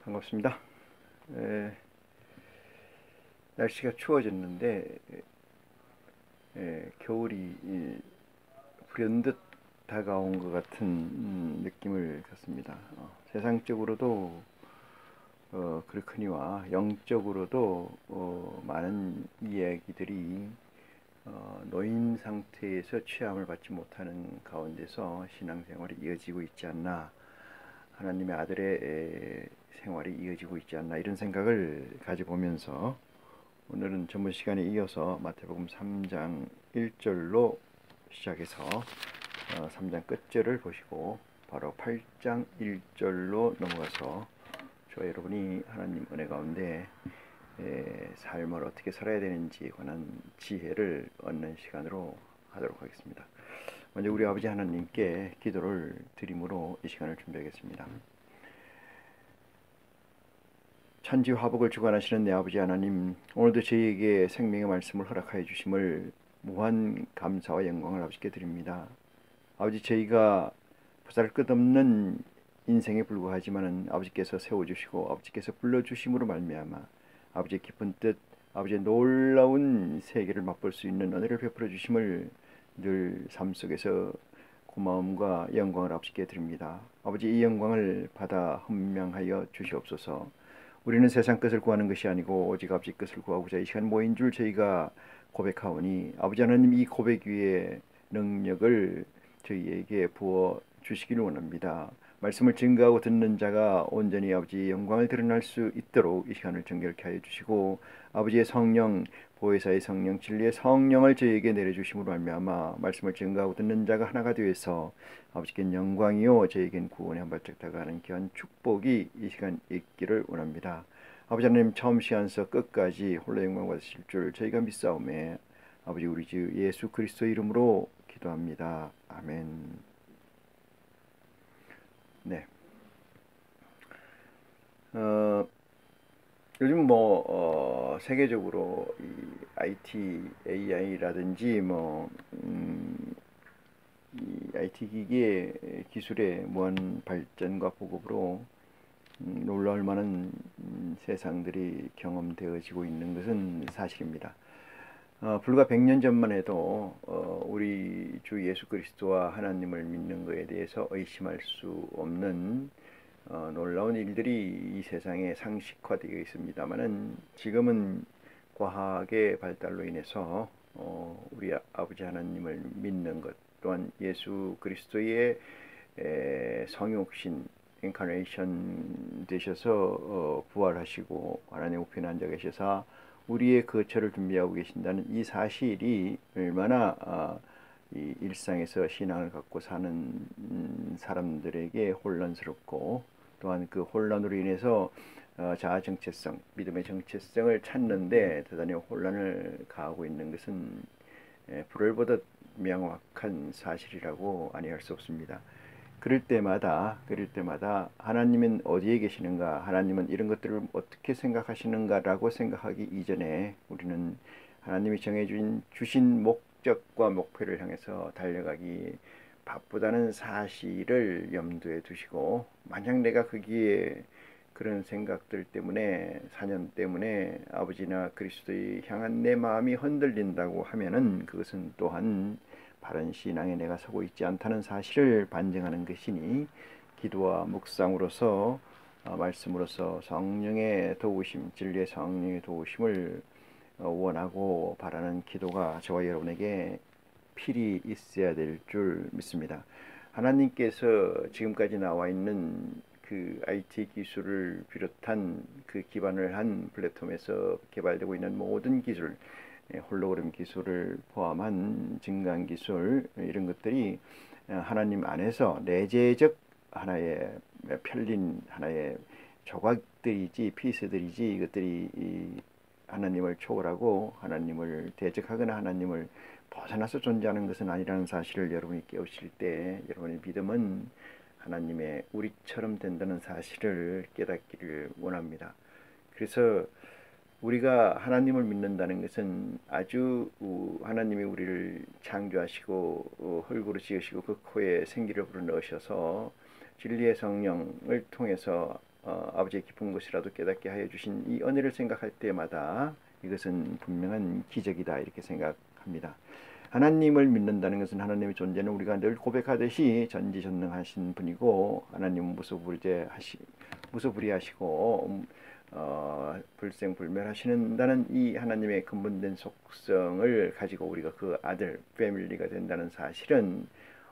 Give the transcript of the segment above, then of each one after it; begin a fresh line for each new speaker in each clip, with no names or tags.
반갑습니다. 날씨가 추워졌는데 겨울이 불현듯 다가온 것 같은 느낌을 갖습니다. 세상적으로도 그렇거니와 영적으로도 많은 이야기들이 노인 상태에서 취함을 받지 못하는 가운데서 신앙생활이 이어지고 있지 않나, 하나님의 아들의 생활이 이어지고 있지 않나, 이런 생각을 가져보면서 오늘은 전번 시간에 이어서 마태복음 3장 1절로 시작해서 3장 끝절을 보시고 바로 8장 1절로 넘어가서 저와 여러분이 하나님 은혜 가운데 삶을 어떻게 살아야 되는지에 관한 지혜를 얻는 시간으로 하도록 하겠습니다. 먼저 우리 아버지 하나님께 기도를 드림으로 이 시간을 준비하겠습니다. 천지화복을 주관하시는 내 아버지 하나님, 오늘도 저희에게 생명의 말씀을 허락하여 주심을 무한 감사와 영광을 아버지께 드립니다. 아버지, 저희가 보잘것없는 인생에 불과하지만은 아버지께서 세워주시고 아버지께서 불러주심으로 말미암아 아버지의 깊은 뜻, 아버지의 놀라운 세계를 맛볼 수 있는 은혜를 베풀어 주심을 늘 삶 속에서 고마움과 영광을 아버지께 드립니다. 아버지, 이 영광을 받아 헌명하여 주시옵소서. 우리는 세상 것을 구하는 것이 아니고 오직 아버지 것을 구하고자 이 시간 모인 줄 저희가 고백하오니 아버지 하나님, 이 고백 위에 능력을 저희에게 부어 주시기를 원합니다. 말씀을 증거하고 듣는 자가 온전히 아버지의 영광을 드러날 수 있도록 이 시간을 정결케 하여 주시고 아버지의 성령, 보혜사의 성령, 진리의 성령을 저희에게 내려주심으로 말미암아 말씀을 증거하고 듣는 자가 하나가 되어서 아버지께는 영광이요 저희에겐 구원의 한 발짝 다가가는 귀한 축복이 이 시간 있기를 원합니다. 아버지 하나님, 처음 시간서 끝까지 홀로 영광 받으실 줄 저희가 믿사오매 아버지 우리 주 예수 그리스도 이름으로 기도합니다. 아멘. 네. 요즘 세계적으로 이 IT, AI라든지 이 IT 기기의 기술의 무한 발전과 보급으로 놀라울 만한 세상들이 경험되어지고 있는 것은 사실입니다. 불과 100년 전만 해도 우리 주 예수 그리스도와 하나님을 믿는 것에 대해서 의심할 수 없는 놀라운 일들이 이 세상에 상식화되어 있습니다만은 지금은 과학의 발달로 인해서 우리 아버지 하나님을 믿는 것, 또한 예수 그리스도의 성육신 인카네이션 되셔서 부활하시고 하나님 우편에 앉아 계셔서 우리의 거처를 준비하고 계신다는 이 사실이 얼마나 이 일상에서 신앙을 갖고 사는 사람들에게 혼란스럽고, 또한 그 혼란으로 인해서 자아 정체성, 믿음의 정체성을 찾는데 대단히 혼란을 가하고 있는 것은 불을 보듯 명확한 사실이라고 아니할 수 없습니다. 그럴 때마다 하나님은 어디에 계시는가, 하나님은 이런 것들을 어떻게 생각하시는가라고 생각하기 이전에 우리는 하나님이 주신 목적과 목표를 향해서 달려가기 바쁘다는 사실을 염두에 두시고, 만약 내가 거기에 그런 생각들 때문에, 사념 때문에 아버지나 그리스도에 향한 내 마음이 흔들린다고 하면은 그것은 또한 바른 신앙에 내가 서고 있지 않다는 사실을 반증하는 것이니, 기도와 묵상으로서 말씀으로서 성령의 도우심, 진리의 성령의 도우심을 원하고 바라는 기도가 저와 여러분에게 필히 있어야 될 줄 믿습니다. 하나님께서 지금까지 나와 있는 그 IT 기술을 비롯한 그 기반을 한 플랫폼에서 개발되고 있는 모든 기술, 홀로그램 기술을 포함한 증강 기술, 이런 것들이 하나님 안에서 내재적 하나의 편린, 하나의 조각들이지, 피스들이지, 이것들이 하나님을 초월하고 하나님을 대적하거나 하나님을 벗어나서 존재하는 것은 아니라는 사실을 여러분이 깨우칠 때 여러분의 믿음은 하나님의 우리처럼 된다는 사실을 깨닫기를 원합니다. 그래서 우리가 하나님을 믿는다는 것은 아주 하나님이 우리를 창조하시고 흙으로 지으시고 그 코에 생기를 불어넣으셔서 진리의 성령을 통해서 아버지의 깊은 것이라도 깨닫게 하여 주신 이 은혜를 생각할 때마다 이것은 분명한 기적이다 이렇게 생각합니다. 하나님을 믿는다는 것은 하나님의 존재는 우리가 늘 고백하듯이 전지전능하신 분이고 하나님은 무소불위하시고 불생불멸하시는다는 이 하나님의 근본된 속성을 가지고 우리가 그 아들 패밀리가 된다는 사실은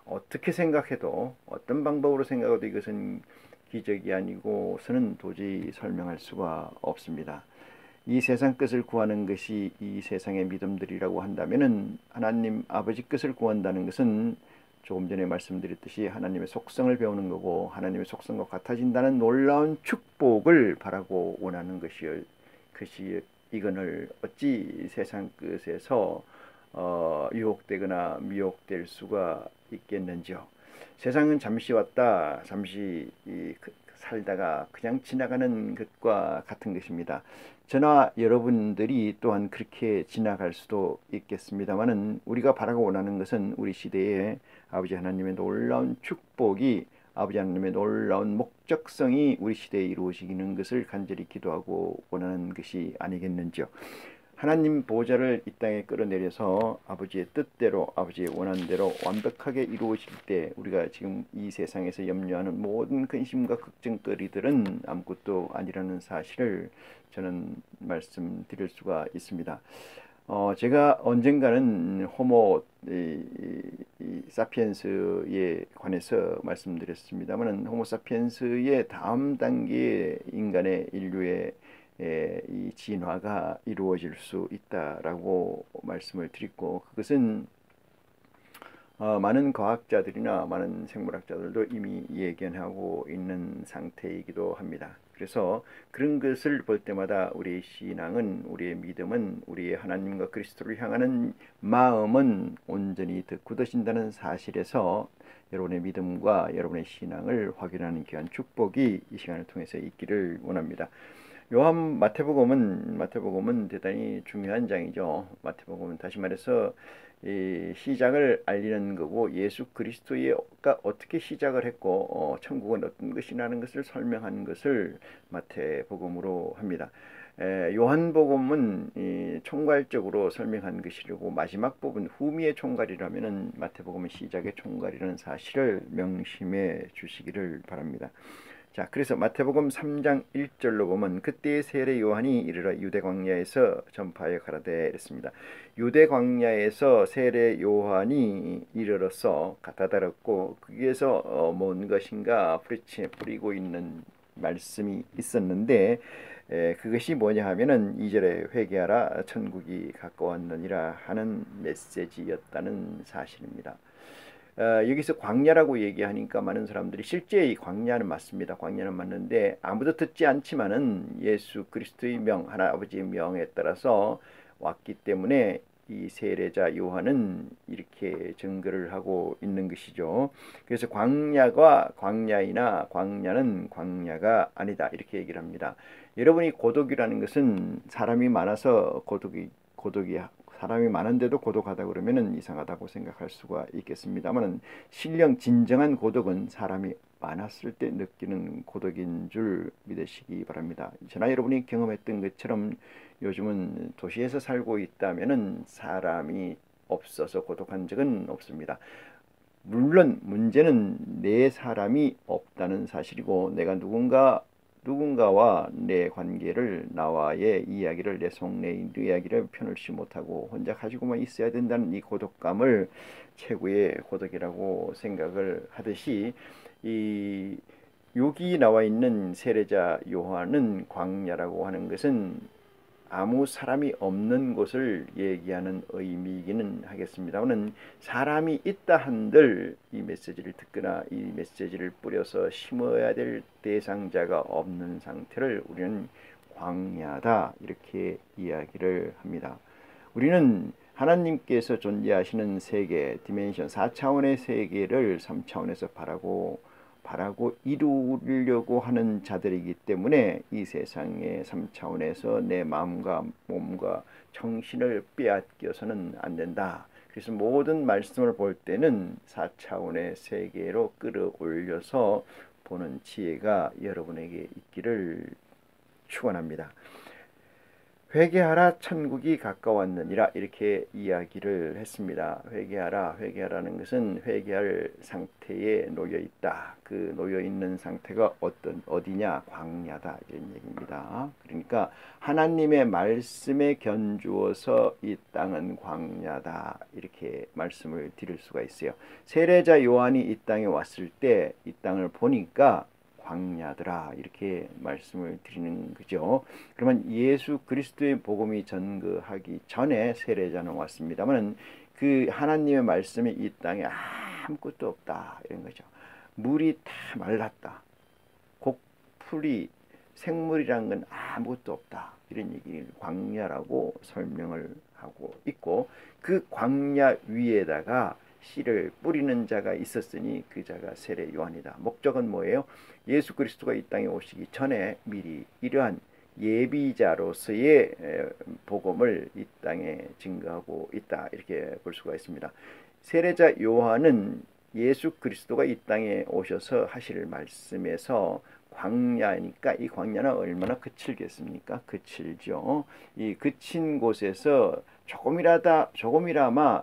어떻게 생각해도 어떤 방법으로 생각해도 이것은 기적이 아니고서는 도저히 설명할 수가 없습니다. 이 세상 끝을 구하는 것이 이 세상의 믿음들이라고 한다면은 하나님 아버지 끝을 구한다는 것은 조금 전에 말씀드렸듯이 하나님의 속성을 배우는 거고 하나님의 속성과 같아진다는 놀라운 축복을 바라고 원하는 것이 이거늘 어찌 세상 끝에서 유혹되거나 미혹될 수가 있겠는지요. 세상은 잠시 왔다 잠시 살다가 그냥 지나가는 것과 같은 것입니다. 저나 여러분들이 또한 그렇게 지나갈 수도 있겠습니다만은 우리가 바라고 원하는 것은 우리 시대에 아버지 하나님의 놀라운 축복이 아버지 하나님의 놀라운 목적성이 우리 시대에 이루어지는 것을 간절히 기도하고 원하는 것이 아니겠는지요. 하나님 보좌를 이 땅에 끌어내려서 아버지의 뜻대로 아버지의 원한대로 완벽하게 이루어질 때 우리가 지금 이 세상에서 염려하는 모든 근심과 걱정거리들은 아무것도 아니라는 사실을 저는 말씀드릴 수가 있습니다. 제가 언젠가는 호모 사피엔스에 관해서 말씀드렸습니다만 호모 사피엔스의 다음 단계의 인간의 인류의 이 진화가 이루어질 수 있다라고 말씀을 드리고 그것은 많은 과학자들이나 많은 생물학자들도 이미 예견하고 있는 상태이기도 합니다. 그래서 그런 것을 볼 때마다 우리의 신앙은 우리의 믿음은 우리의 하나님과 그리스도를 향하는 마음은 온전히 더 굳어진다는 사실에서 여러분의 믿음과 여러분의 신앙을 확인하는 귀한 축복이 이 시간을 통해서 있기를 원합니다. 마태복음은 대단히 중요한 장이죠. 마태복음은 다시 말해서 이 시작을 알리는 거고 예수 그리스도가 어떻게 시작을 했고 천국은 어떤 것이라는 것을 설명하는 것을 마태복음으로 합니다. 요한복음은 총괄적으로 설명한 것이고 마지막 부분 후미의 총괄이라면은 마태복음은 시작의 총괄이라는 사실을 명심해 주시기를 바랍니다. 자, 그래서 마태복음 3장 1절로 보면 그때의 세례 요한이 이르러 유대 광야에서 전파하여 가라되 이랬습니다. 유대 광야에서 세례 요한이 이르러서 다다랐고 거기에서 뭔 것인가 뿌리고 있는 말씀이 있었는데 그것이 뭐냐 하면은 2절에 회개하라 천국이 가까웠느니라 하는 메시지였다는 사실입니다. 여기서 광야라고 얘기하니까 많은 사람들이 실제 이 광야는 맞습니다. 광야는 맞는데 아무도 듣지 않지만은 예수 그리스도의 명, 하나아버지의 명에 따라서 왔기 때문에 이 세례자 요한은 이렇게 증거를 하고 있는 것이죠. 그래서 광야는 광야가 아니다 이렇게 얘기를 합니다. 여러분이 고독이라는 것은 사람이 많아서 사람이 많은데도 고독하다 그러면은 이상하다고 생각할 수가 있겠습니다만은 진정한 고독은 사람이 많았을 때 느끼는 고독인 줄 믿으시기 바랍니다. 저나 여러분이 경험했던 것처럼 요즘은 도시에서 살고 있다면은 사람이 없어서 고독한 적은 없습니다. 물론 문제는 내 사람이 없다는 사실이고 내가 누군가와 내 관계를 나와의 이야기를 내 속내의 이야기를 편을시 못하고 혼자 가지고만 있어야 된다는 이 고독감을 최고의 고독이라고 생각을 하듯이 이 여기 나와 있는 세례자 요한은 광야라고 하는 것은 아무 사람이 없는 곳을 얘기하는 의미이기는 하겠습니다만 사람이 있다 한들 이 메시지를 듣거나 이 메시지를 뿌려서 심어야 될 대상자가 없는 상태를 우리는 광야다 이렇게 이야기를 합니다. 우리는 하나님께서 존재하시는 세계, 디멘션 4차원의 세계를 3차원에서 바라고 이루려고 하는 자들이기 때문에 이 세상의 3차원에서 내 마음과 몸과 정신을 빼앗겨서는 안 된다. 그래서 모든 말씀을 볼 때는 4차원의 세계로 끌어올려서 보는 지혜가 여러분에게 있기를 축원합니다. 회개하라 천국이 가까웠느니라 이렇게 이야기를 했습니다. 회개하라는 것은 회개할 상태에 놓여 있다. 그 놓여 있는 상태가 어디냐? 광야다 이런 얘기입니다. 그러니까 하나님의 말씀에 견주어서 이 땅은 광야다 이렇게 말씀을 드릴 수가 있어요. 세례자 요한이 이 땅에 왔을 때 이 땅을 보니까 광야더라 이렇게 말씀을 드리는 거죠. 그러면 예수 그리스도의 복음이 전거하기 전에 세례자는 왔습니다만 그 하나님의 말씀이 이 땅에 아무것도 없다 이런 거죠. 물이 다 말랐다. 곡풀이 생물이란 건 아무것도 없다 이런 얘기를 광야라고 설명을 하고 있고 그 광야 위에다가 씨를 뿌리는 자가 있었으니 그 자가 세례 요한이다. 목적은 뭐예요? 예수 그리스도가 이 땅에 오시기 전에 미리 이러한 예비자로서의 복음을 이 땅에 증거하고 있다 이렇게 볼 수가 있습니다. 세례자 요한은 예수 그리스도가 이 땅에 오셔서 하실 말씀에서 광야니까 이 광야는 얼마나 그칠겠습니까? 그칠죠. 이 그친 곳에서 조금이라마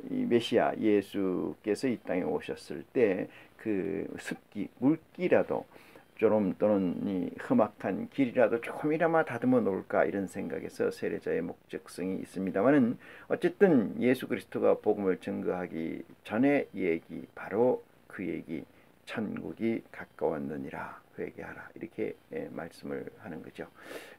이 메시아 예수께서 이 땅에 오셨을 때 그 습기 물기라도 또는 이 험악한 길이라도 조금이나마 다듬어 놓을까 이런 생각에서 세례자의 목적성이 있습니다만은 어쨌든 예수 그리스도가 복음을 증거하기 전에 얘기 바로 그 얘기 천국이 가까웠느니라 회개하라 이렇게 말씀을 하는 거죠.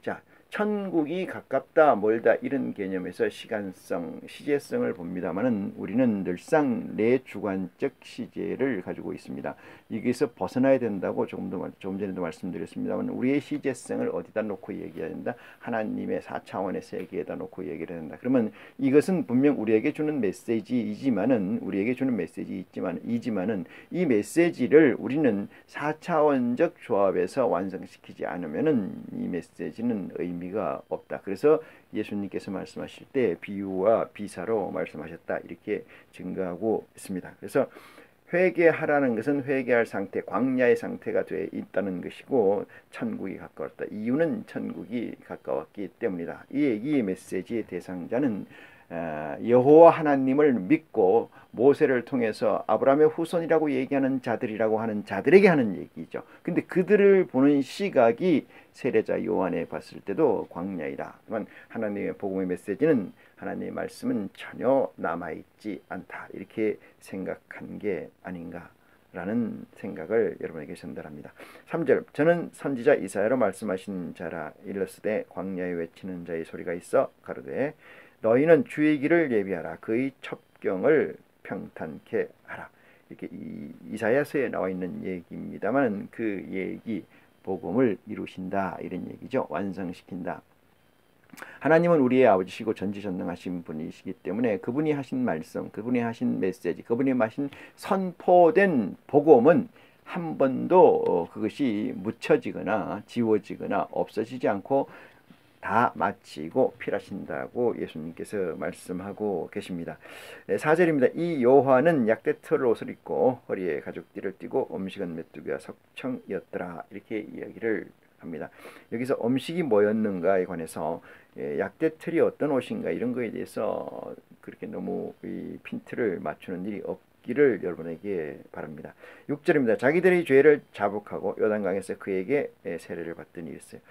자, 천국이 가깝다 멀다 이런 개념에서 시간성 시제성을 봅니다만은 우리는 늘상 내주관적 시제를 가지고 있습니다. 여기서 벗어나야 된다고 조금 전에도 말씀드렸습니다만 우리의 시제성을 어디다 놓고 얘기해야 된다? 하나님의 4차원의 세계에다 놓고 얘기를 해야 된다. 그러면 이것은 분명 우리에게 주는 메시지이지만은 이지만은 이 메시지를 우리는 4차원적 조합에서 완성시키지 않으면은 이 메시지는 의미가 없다. 그래서 예수님께서 말씀하실 때 비유와 비사로 말씀하셨다 이렇게 증거하고 있습니다. 그래서 회개하라는 것은 회개할 상태, 광야의 상태가 되어 있다는 것이고 천국이 가까웠다. 이유는 천국이 가까웠기 때문이다. 이 메시지의 대상자는 여호와 하나님을 믿고 모세를 통해서 아브라함의 후손이라고 얘기하는 자들이라고 하는 자들에게 하는 얘기죠. 근데 그들을 보는 시각이 세례자 요한에 봤을 때도 광야이다. 하지만 하나님의 복음의 메시지는 하나님의 말씀은 전혀 남아있지 않다. 이렇게 생각한 게 아닌가라는 생각을 여러분에게 전달합니다. 3절 저는 선지자 이사야로 말씀하신 자라 일렀으되 광야에 외치는 자의 소리가 있어 가로되 너희는 주의 길을 예비하라. 그의 첩경을 평탄케 하라. 이렇게 이사야서에 나와 있는 얘기입니다만 그 얘기 복음을 이루신다 이런 얘기죠. 완성시킨다. 하나님은 우리의 아버지시고 전지전능하신 분이시기 때문에 그분이 하신 말씀, 그분이 하신 메시지, 그분이 하신 선포된 복음은 한 번도 그것이 묻혀지거나 지워지거나 없어지지 않고 다 마치고 필하신다고 예수님께서 말씀하고 계십니다. 4절입니다. 이 요한은 약대털 옷을 입고 허리에 가죽띠를 띠고 음식은 메뚜기와 석청이었더라 이렇게 이야기를 합니다. 여기서 음식이 뭐였는가에 관해서 약대털이 어떤 옷인가 이런 거에 대해서 그렇게 너무 이 핀트를 맞추는 일이 없기를 여러분에게 바랍니다. 6절입니다. 자기들의 죄를 자복하고 요단강에서 그에게 세례를 받더니 이랬어요.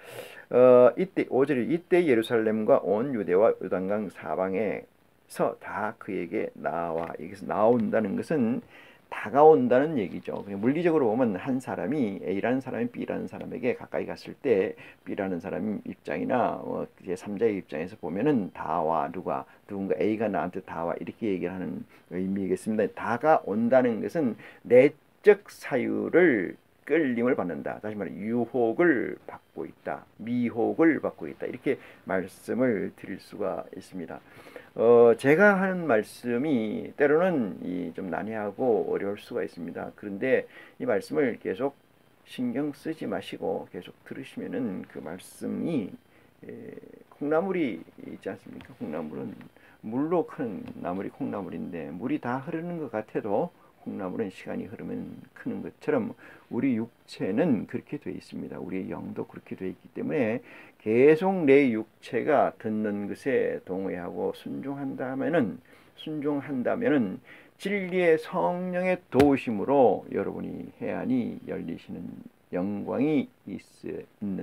이때 5절이 이때 예루살렘과 온 유대와 요단강 사방에서 다 그에게 나와 여기서 나온다는 것은 다가온다는 얘기죠. 물리적으로 보면 한 사람이 A라는 사람이 B라는 사람에게 가까이 갔을 때 B라는 사람 입장이나 제3자의 입장에서 보면은 다와 누군가 A가 나한테 다와 이렇게 얘기를 하는 의미겠습니다. 다가온다는 것은 내적 사유를 끌림을 받는다. 다시 말해 유혹을 받고 있다. 미혹을 받고 있다. 이렇게 말씀을 드릴 수가 있습니다. 제가 하는 말씀이 때로는 좀 난해하고 어려울 수가 있습니다. 그런데 이 말씀을 계속 신경 쓰지 마시고 계속 들으시면은 그 말씀이 콩나물이 있지 않습니까? 콩나물은 물로 큰 나물이 콩나물인데 물이 다 흐르는 것 같아도 콩나물은 시간이 흐르면 크는 것처럼 우리 육체는 그렇게 되어 있습니다. 우리의 영도 그렇게 되어 있기 때문에 계속 내 육체가 듣는 것에 동의하고 순종한다면은 진리의 성령의 도우심으로 여러분이 해안이 열리시는 영광이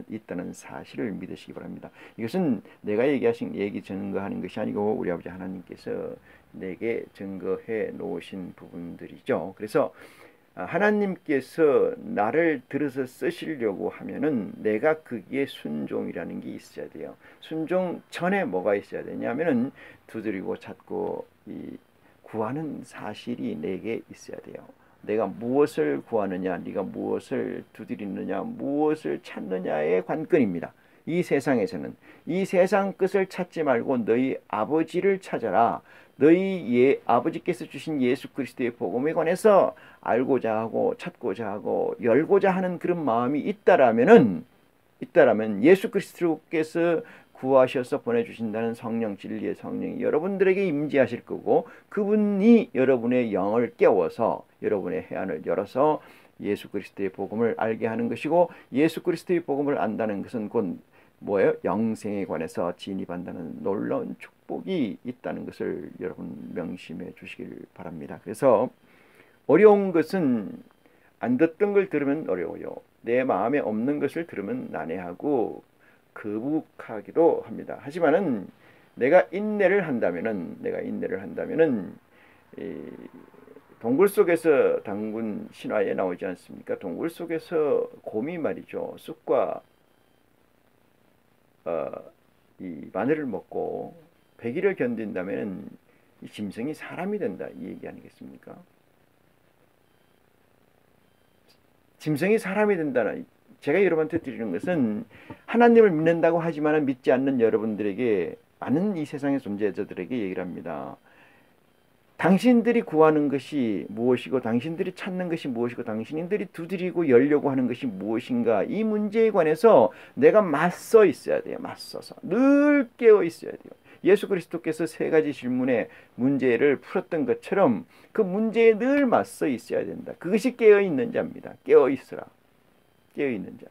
있다는 사실을 믿으시기 바랍니다. 이것은 내가 얘기 증거하는 것이 아니고 우리 아버지 하나님께서 내게 증거해 놓으신 부분들이죠. 그래서 하나님께서 나를 들어서 쓰시려고 하면은 내가 거기에 순종이라는 게 있어야 돼요. 순종 전에 뭐가 있어야 되냐면은 두드리고 찾고 구하는 사실이 내게 있어야 돼요. 내가 무엇을 구하느냐, 네가 무엇을 두드리느냐, 무엇을 찾느냐의 관건입니다. 이 세상에서는 이 세상 끝을 찾지 말고 너희 아버지를 찾아라. 너희 아버지께서 주신 예수 그리스도의 복음에 관해서 알고자 하고 찾고자 하고 열고자 하는 그런 마음이 있다라면 예수 그리스도께서 구하셔서 보내주신다는 성령, 진리의 성령이 여러분들에게 임재하실 거고, 그분이 여러분의 영을 깨워서 여러분의 해안을 열어서 예수 그리스도의 복음을 알게 하는 것이고, 예수 그리스도의 복음을 안다는 것은 곧 뭐예요? 영생에 관해서 진입한다는 놀라운 축복이 있다는 것을 여러분 명심해 주시길 바랍니다. 그래서 어려운 것은 안 듣던 걸 들으면 어려워요. 내 마음에 없는 것을 들으면 난해하고 거북하기도 합니다. 하지만은 내가 인내를 한다면은 동굴 속에서 당군 신화에 나오지 않습니까? 동굴 속에서 곰이 말이죠. 쑥과 이 마늘을 먹고 100일을 견딘다면 이 짐승이 사람이 된다, 이 얘기 아니겠습니까? 짐승이 사람이 된다는, 제가 여러분한테 드리는 것은 하나님을 믿는다고 하지만 믿지 않는 여러분들에게, 많은 이 세상의 존재자들에게 얘기를 합니다. 당신들이 구하는 것이 무엇이고 당신들이 찾는 것이 무엇이고 당신들이 두드리고 열려고 하는 것이 무엇인가, 이 문제에 관해서 내가 맞서 있어야 돼요. 맞서서 늘 깨어 있어야 돼요. 예수 그리스도께서 세 가지 질문의 문제를 풀었던 것처럼 그 문제에 늘 맞서 있어야 된다. 그것이 깨어있는 자입니다. 깨어있으라. 깨어있는 자.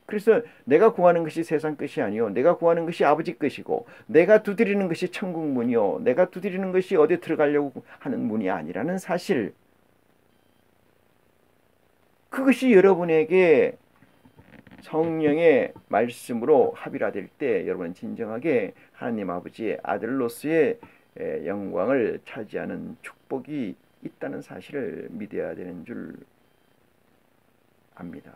그래서 내가 구하는 것이 세상 것이 아니요, 내가 구하는 것이 아버지 것이고, 내가 두드리는 것이 천국 문이요, 내가 두드리는 것이 어디 들어가려고 하는 문이 아니라는 사실, 그것이 여러분에게 성령의 말씀으로 합일화될 때 여러분은 진정하게 하나님 아버지의 아들로서의 영광을 차지하는 축복이 있다는 사실을 믿어야 되는 줄 압니다.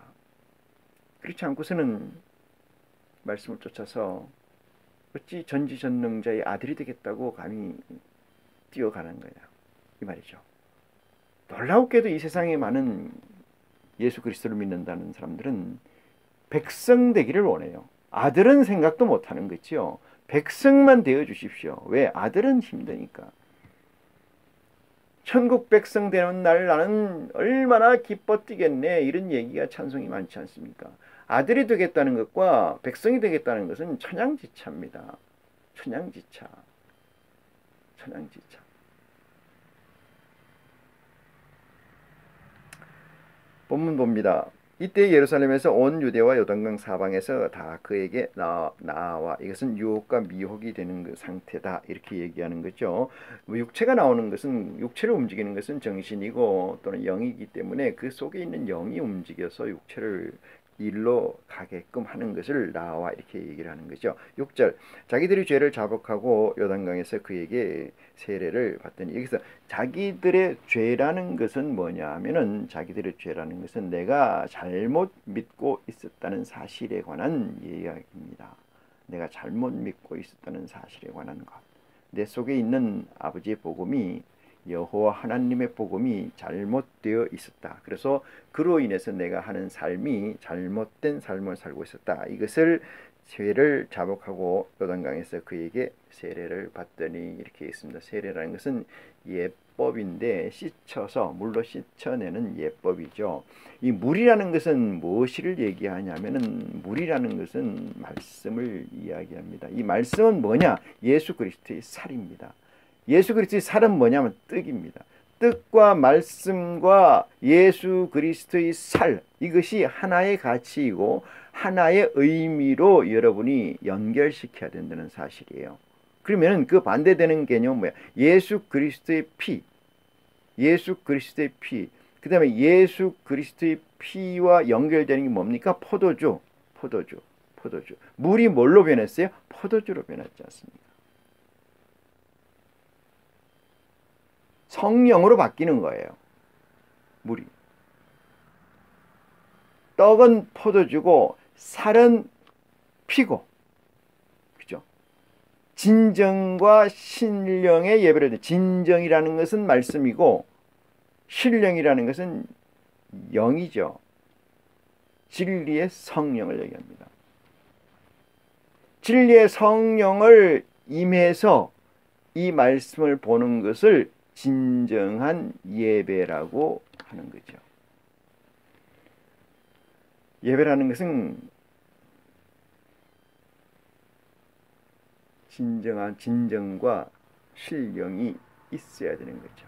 그렇지 않고서는 말씀을 쫓아서 어찌 전지전능자의 아들이 되겠다고 감히 뛰어가는 거야, 이 말이죠. 놀라웠게도 이 세상에 많은 예수 그리스도를 믿는다는 사람들은 백성 되기를 원해요. 아들은 생각도 못하는 거지요. 백성만 되어 주십시오. 왜? 아들은 힘드니까. 천국 백성 되는 날 나는 얼마나 기뻐 뛰겠네, 이런 얘기가 찬송이 많지 않습니까? 아들이 되겠다는 것과 백성이 되겠다는 것은 천양지차입니다. 천양지차. 본문 봅니다. 이때 예루살렘에서 온 유대와 요단강 사방에서 다 그에게 나와 이것은 유혹과 미혹이 되는 그 상태다, 이렇게 얘기하는 거죠. 육체가 나오는 것은, 육체를 움직이는 것은 정신이고 또는 영이기 때문에 그 속에 있는 영이 움직여서 육체를 일로 가게끔 하는 것을 나와, 이렇게 얘기를 하는 거죠. 6절, 자기들이 죄를 자복하고 요단강에서 그에게 세례를 받더니, 여기서 자기들의 죄라는 것은 뭐냐 하면은, 자기들의 죄라는 것은 내가 잘못 믿고 있었다는 사실에 관한 이야기입니다. 내가 잘못 믿고 있었다는 사실에 관한 것, 내 속에 있는 아버지의 복음이, 여호와 하나님의 복음이 잘못되어 있었다. 그래서 그로 인해서 내가 하는 삶이 잘못된 삶을 살고 있었다. 이것을 죄를 자복하고 요단강에서 그에게 세례를 받더니, 이렇게 있습니다. 세례라는 것은 예법인데 씻혀서 물로 씻어내는 예법이죠. 이 물이라는 것은 무엇을 얘기하냐면은, 물이라는 것은 말씀을 이야기합니다. 이 말씀은 뭐냐? 예수 그리스도의 살입니다. 예수 그리스도의 살은 뭐냐면 떡입니다. 뜻과 말씀과 예수 그리스도의 살, 이것이 하나의 가치이고 하나의 의미로 여러분이 연결시켜야 된다는 사실이에요. 그러면 그 반대되는 개념은 뭐야? 예수 그리스도의 피, 예수 그리스도의 피, 그 다음에 예수 그리스도의 피와 연결되는 게 뭡니까? 포도주, 포도주, 포도주. 물이 뭘로 변했어요? 포도주로 변했지 않습니까? 성령으로 바뀌는 거예요. 물이. 떡은 포도주고 살은 피고, 그죠? 진정과 신령의 예배를, 진정이라는 것은 말씀이고 신령이라는 것은 영이죠. 진리의 성령을 얘기합니다. 진리의 성령을 임해서 이 말씀을 보는 것을 진정한 예배라고 하는 거죠. 예배라는 것은 진정한 진정과 신령이 있어야 되는 거죠.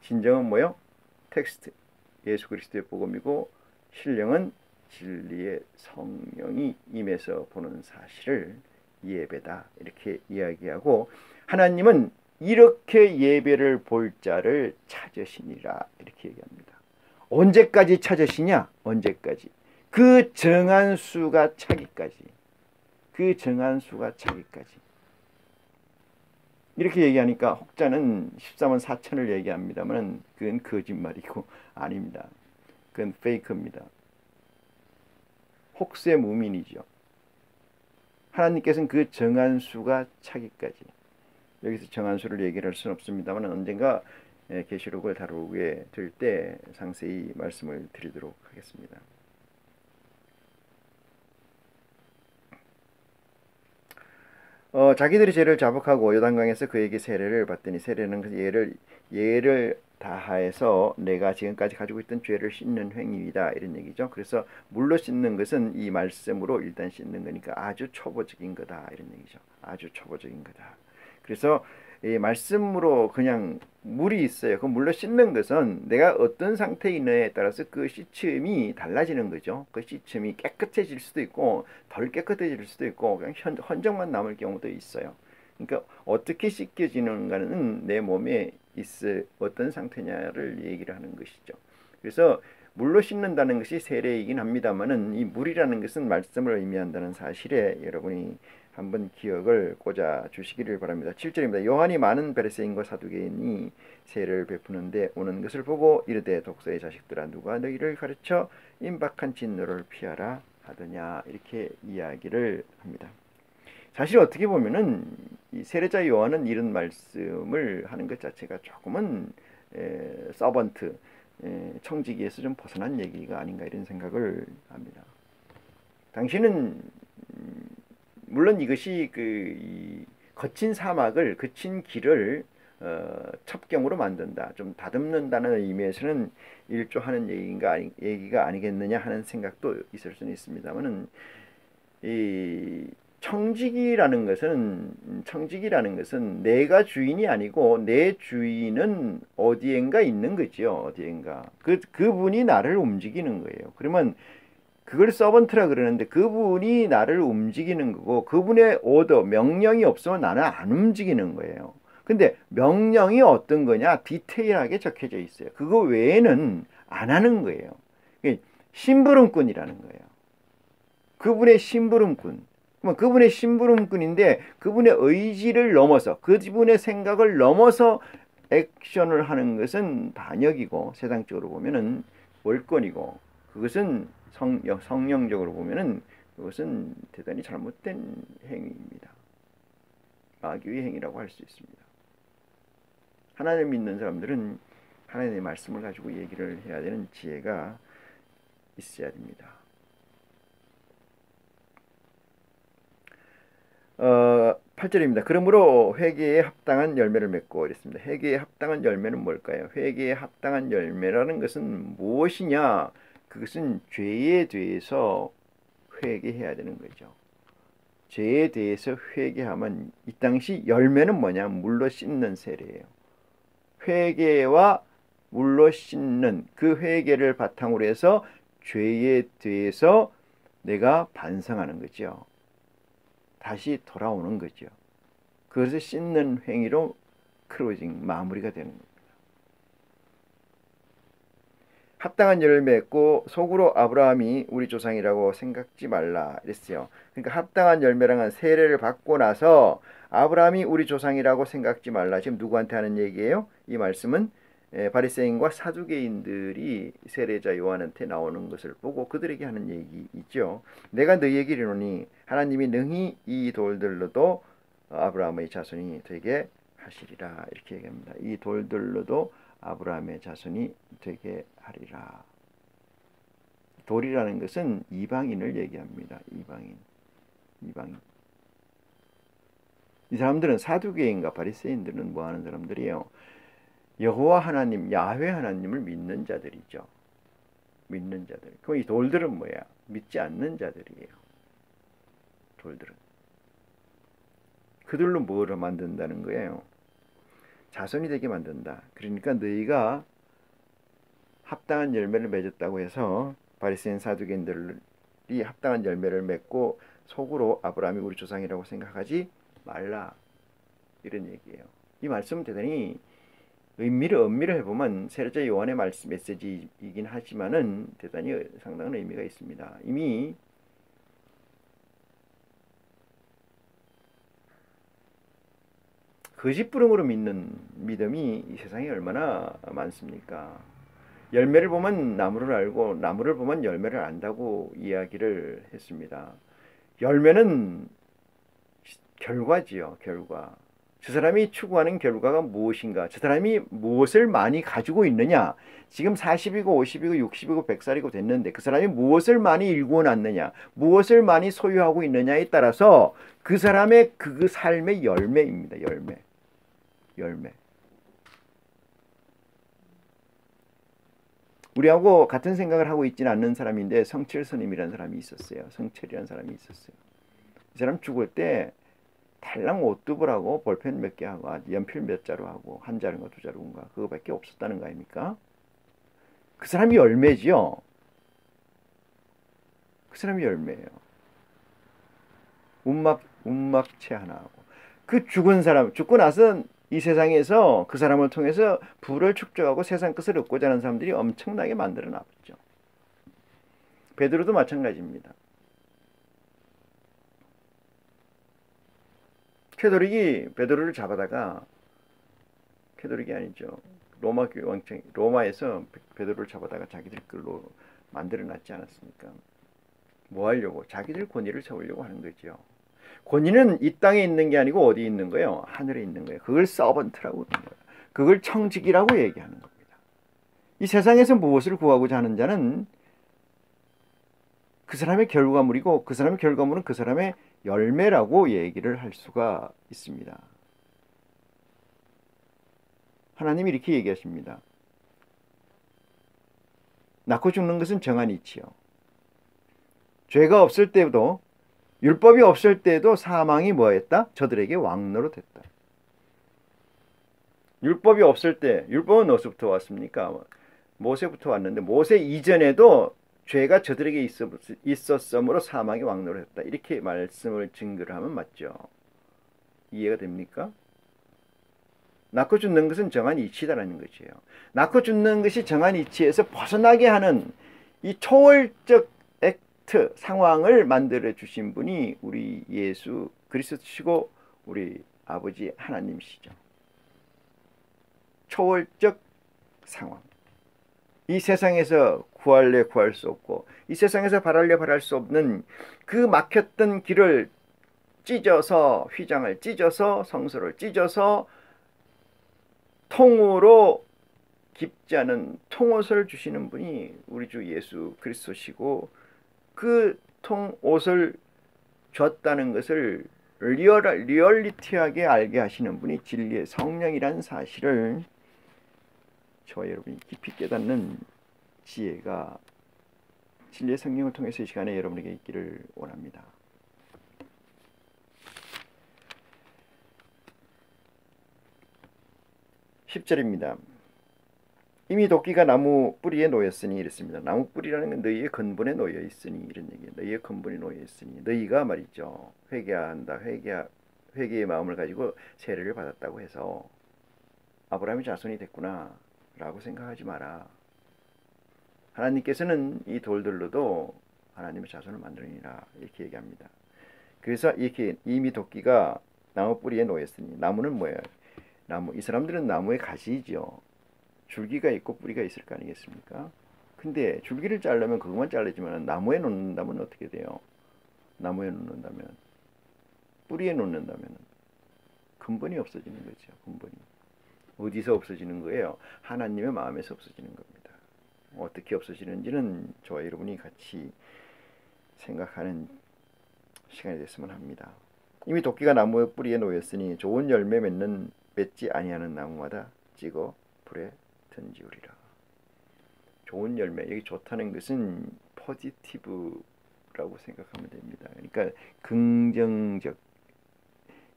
진정은 뭐요? 텍스트, 예수 그리스도의 복음이고, 신령은 진리의 성령이 임해서 보는 사실을 예배다, 이렇게 이야기하고, 하나님은 이렇게 예배를 볼 자를 찾으시니라, 이렇게 얘기합니다. 언제까지 찾으시냐? 언제까지? 그 정한 수가 차기까지. 그 정한 수가 차기까지. 이렇게 얘기하니까 혹자는 13원 4천을 얘기합니다만 그건 거짓말이고 아닙니다. 그건 페이크입니다. 혹세무민이죠. 하나님께서는 그 정한 수가 차기까지. 여기서 정한 수를 얘기할 수는 없습니다만 언젠가 계시록을 다루게 될 때 상세히 말씀을 드리도록 하겠습니다. 자기들이 죄를 자복하고 요단강에서 그에게 세례를 받더니, 세례는 예를 다하여서 내가 지금까지 가지고 있던 죄를 씻는 행위이다, 이런 얘기죠. 그래서 물로 씻는 것은 이 말씀으로 일단 씻는 거니까 아주 초보적인 거다, 이런 얘기죠. 아주 초보적인 거다. 그래서 이 말씀으로 그냥 물이 있어요. 그 물로 씻는 것은 내가 어떤 상태에 있느냐에 따라서 그 씻음이 달라지는 거죠. 그 씻음이 깨끗해질 수도 있고 덜 깨끗해질 수도 있고 그냥 헌정만 남을 경우도 있어요. 그러니까 어떻게 씻겨지는가는 내 몸에 있을 어떤 상태냐를 얘기를 하는 것이죠. 그래서 물로 씻는다는 것이 세례이긴 합니다만은 이 물이라는 것은 말씀을 의미한다는 사실에 여러분이 한번 기억을 꽂아 주시기를 바랍니다. 7절입니다. 요한이 많은 바리새인과 사두개인이 세례를 베푸는데 오는 것을 보고 이르되 독사의 자식들아, 누가 너희를 가르쳐 임박한 진노를 피하라 하더냐, 이렇게 이야기를 합니다. 사실 어떻게 보면은 이 세례자 요한은 이런 말씀을 하는 것 자체가 조금은 서번트, 청지기에서 좀 벗어난 얘기가 아닌가, 이런 생각을 합니다. 당신은 물론 이것이 이 거친 사막을, 거친 길을 첩경으로 만든다, 좀 다듬는다는 의미에서는 일조하는 얘기가 아니겠느냐 하는 생각도 있을 수는 있습니다만은, 이 청지기라는 것은 내가 주인이 아니고 내 주인은 어디엔가 있는 거죠. 어디엔가. 그분이 나를 움직이는 거예요. 그러면 그걸 서번트라 그러는데 그분이 나를 움직이는 거고, 그분의 오더, 명령이 없으면 나는 안 움직이는 거예요. 근데 명령이 어떤 거냐? 디테일하게 적혀져 있어요. 그거 외에는 안 하는 거예요. 심부름꾼이라는 거예요. 그분의 심부름꾼. 그분의 심부름꾼인데 그분의 의지를 넘어서, 그분의 생각을 넘어서 액션을 하는 것은 반역이고, 세상적으로 보면은 월권이고, 그것은 성령적으로 보면은 그것은 대단히 잘못된 행위입니다. 마귀의 행위라고 할 수 있습니다. 하나님을 믿는 사람들은 하나님의 말씀을 가지고 얘기를 해야 되는 지혜가 있어야 됩니다. 8절입니다. 그러므로 회개에 합당한 열매를 맺고, 이랬습니다. 회개에 합당한 열매는 뭘까요? 회개에 합당한 열매라는 것은 무엇이냐? 그것은 죄에 대해서 회개해야 되는 거죠. 죄에 대해서 회개하면 이 당시 열매는 뭐냐? 물로 씻는 세례예요. 회개와 물로 씻는 그 회개를 바탕으로 해서 죄에 대해서 내가 반성하는 거죠. 다시 돌아오는 거죠. 그것을 씻는 행위로 클로징, 마무리가 되는 겁니다. 합당한 열매를 맺고 속으로 아브라함이 우리 조상이라고 생각지 말라 이랬어요. 그러니까 합당한 열매랑은 세례를 받고 나서 아브라함이 우리 조상이라고 생각지 말라. 지금 누구한테 하는 얘기예요? 이 말씀은 바리새인과 사두개인들이 세례자 요한한테 나오는 것을 보고 그들에게 하는 얘기이죠. 내가 너희에게 이르노니 하나님이 능히 이 돌들로도 아브라함의 자손이 되게 하시리라. 이렇게 얘기합니다. 이 돌들로도 아브라함의 자손이 되게 하리라. 돌이라는 것은 이방인을 얘기합니다. 이방인. 이 사람들은 사두개인과 바리새인들은 뭐 하는 사람들이에요? 여호와 하나님, 야훼 하나님을 믿는 자들이죠. 믿는 자들. 그럼 이 돌들은 뭐야? 믿지 않는 자들이에요. 돌들은. 그들로 뭐를 만든다는 거예요? 자손이 되게 만든다. 그러니까 너희가 합당한 열매를 맺었다고 해서 바리새인 사두개인들이 합당한 열매를 맺고 속으로 아브라함이 우리 조상이라고 생각하지 말라. 이런 얘기예요. 이 말씀은 대단히 엄미를 해보면 세례자 요한의 메시지이긴 하지만은 대단히 상당한 의미가 있습니다. 이미 거짓부름으로 믿는 믿음이 이 세상에 얼마나 많습니까? 열매를 보면 나무를 알고 나무를 보면 열매를 안다고 이야기를 했습니다. 열매는 결과지요. 결과. 저 사람이 추구하는 결과가 무엇인가? 저 사람이 무엇을 많이 가지고 있느냐? 지금 40이고 50이고 60이고 100살이고 됐는데 그 사람이 무엇을 많이 일구어 놨느냐? 무엇을 많이 소유하고 있느냐에 따라서 그 사람의 그 삶의 열매입니다. 열매. 우리하고 같은 생각을 하고 있지는 않는 사람인데 성철 스님이라는 사람이 있었어요. 성철이라는 사람이 있었어요. 이 사람 죽을 때 달랑 옷두부라고 볼펜 몇 개 하고 연필 몇 자루 하고 한 자루인가 두 자루인가 그거밖에 없었다는 거 아닙니까? 그 사람이 열매지요. 그 사람이 열매예요. 운막채 하나 하고 그 죽은 사람 죽고 나서 이 세상에서 그 사람을 통해서 부를 축적하고 세상 끝을 얻고자 하는 사람들이 엄청나게 만들어 놨죠. 베드로도 마찬가지입니다. 캐도릭이 베드로를 잡아다가 캐도릭이 아니죠. 로마 교회 왕청 로마에서 베드로를 잡아다가 자기들 걸로 만들어 놨지 않았습니까? 뭐 하려고? 자기들 권위를 세우려고 하는 거죠. 권위는 이 땅에 있는 게 아니고 어디 있는 거예요? 하늘에 있는 거예요. 그걸 서번트라고 하는 거예요. 그걸 청직이라고 얘기하는 겁니다. 이 세상에서 무엇을 구하고자 하는 자는 그 사람의 결과물이고 그 사람의 결과물은 그 사람의 열매라고 얘기를 할 수가 있습니다. 하나님이 이렇게 얘기하십니다. 낳고 죽는 것은 정한 이치요. 죄가 없을 때도 율법이 없을 때도 사망이 뭐했다? 저들에게 왕노로 됐다. 율법이 없을 때 율법은 어디서부터 왔습니까? 모세부터 왔는데 모세 이전에도 죄가 저들에게 있었으므로 사망이 왕노를 했다. 이렇게 말씀을 증거를 하면 맞죠. 이해가 됩니까? 낳고 죽는 것은 정한 이치다라는 것이에요. 낳고 죽는 것이 정한 이치에서 벗어나게 하는 이 초월적 액트 상황을 만들어 주신 분이 우리 예수 그리스도시고 우리 아버지 하나님이시죠. 초월적 상황. 이 세상에서 구할래 구할 수 없고 이 세상에서 바랄래 바랄 수 없는 그 막혔던 길을 찢어서 휘장을 찢어서 성소를 찢어서 통으로 깊지 않은 통옷을 주시는 분이 우리 주 예수 그리스도시고 그 통옷을 줬다는 것을 리얼리티하게 알게 하시는 분이 진리의 성령이라는 사실을 저와 여러분이 깊이 깨닫는 지혜가 진리의 성령을 통해서 이 시간에 여러분에게 있기를 원합니다. 10절입니다. 이미 도끼가 나무 뿌리에 놓였으니 이랬습니다. 나무 뿌리라는 건 너희의 근본에 놓여 있으니 이런 얘기예요. 너희의 근본에 놓여 있으니 너희가 말이죠. 회개한다. 회개의 마음을 가지고 세례를 받았다고 해서 아브라함의 자손이 됐구나 라고 생각하지 마라. 하나님께서는 이 돌들로도 하나님의 자손을 만들으니라 이렇게 얘기합니다. 그래서 이렇게 이미 도끼가 나무 뿌리에 놓였으니 나무는 뭐예요? 나무. 이 사람들은 나무의 가지죠. 줄기가 있고 뿌리가 있을 거 아니겠습니까? 근데 줄기를 자르면 그것만 잘라지만 나무에 놓는다면 어떻게 돼요? 나무에 놓는다면, 뿌리에 놓는다면 근본이 없어지는 거죠. 근본이. 어디서 없어지는 거예요? 하나님의 마음에서 없어지는 겁니다. 어떻게 없어지는지는 저와 여러분이 같이 생각하는 시간이 됐으면 합니다. 이미 도끼가 나무의 뿌리에 놓였으니 좋은 열매 맺지 아니하는 나무마다 찍어 불에 던지우리라. 좋은 열매, 여기 좋다는 것은 포지티브라고 생각하면 됩니다. 그러니까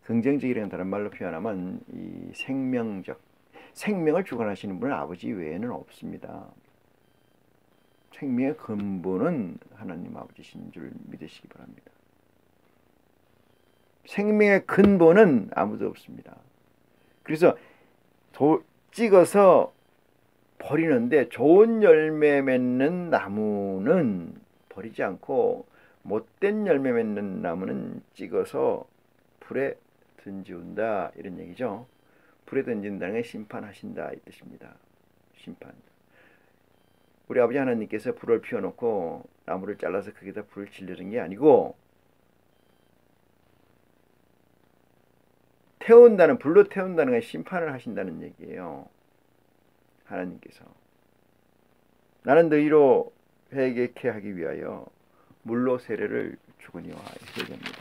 긍정적이라는 다른 말로 표현하면 이 생명을 주관하시는 분은 아버지 외에는 없습니다. 생명의 근본은 하나님 아버지신 줄 믿으시기 바랍니다. 생명의 근본은 아무도 없습니다. 그래서 찍어서 버리는데 좋은 열매 맺는 나무는 버리지 않고 못된 열매 맺는 나무는 찍어서 불에 던지운다 이런 얘기죠. 불에 던진다는 게 심판하신다 이 뜻입니다. 심판. 우리 아버지 하나님께서 불을 피워놓고 나무를 잘라서 거기다 불을 지르는 게 아니고 불로 태운다는 건 심판을 하신다는 얘기예요. 하나님께서 나는 너희로 회개케 하기 위하여 물로 세례를 주거니와 이렇게 얘기합니다.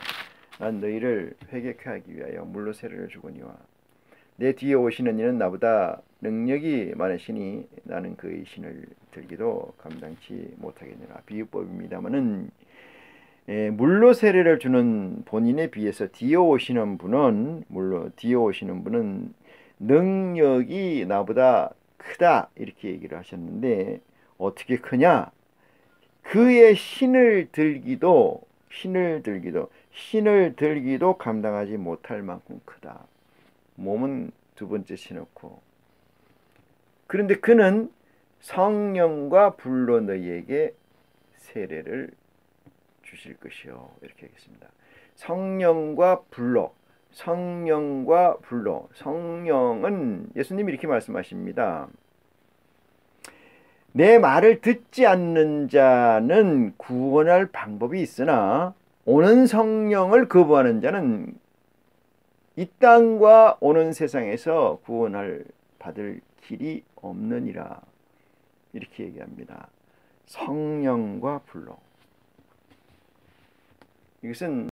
나는 너희를 회개케 하기 위하여 물로 세례를 주거니와 내 뒤에 오시는 이는 나보다 능력이 많으시니 나는 그의 신을 들기도 감당치 못하겠느라. 비유법입니다마는 물로 세례를 주는 본인에 비해서 뒤에 오시는 분은 능력이 나보다 크다 이렇게 얘기를 하셨는데 어떻게 크냐? 그의 신을 들기도 감당하지 못할 만큼 크다. 몸은 두 번째 신었고 그런데 그는 성령과 불로 너희에게 세례를 주실 것이요 이렇게 하겠습니다. 성령과 불로. 성령은 예수님이 이렇게 말씀하십니다. 내 말을 듣지 않는 자는 구원할 방법이 있으나 오는 성령을 거부하는 자는 이 땅과 오는 세상에서 받을 길이 없느니라 이렇게 얘기합니다. 성령과 불로. 이것은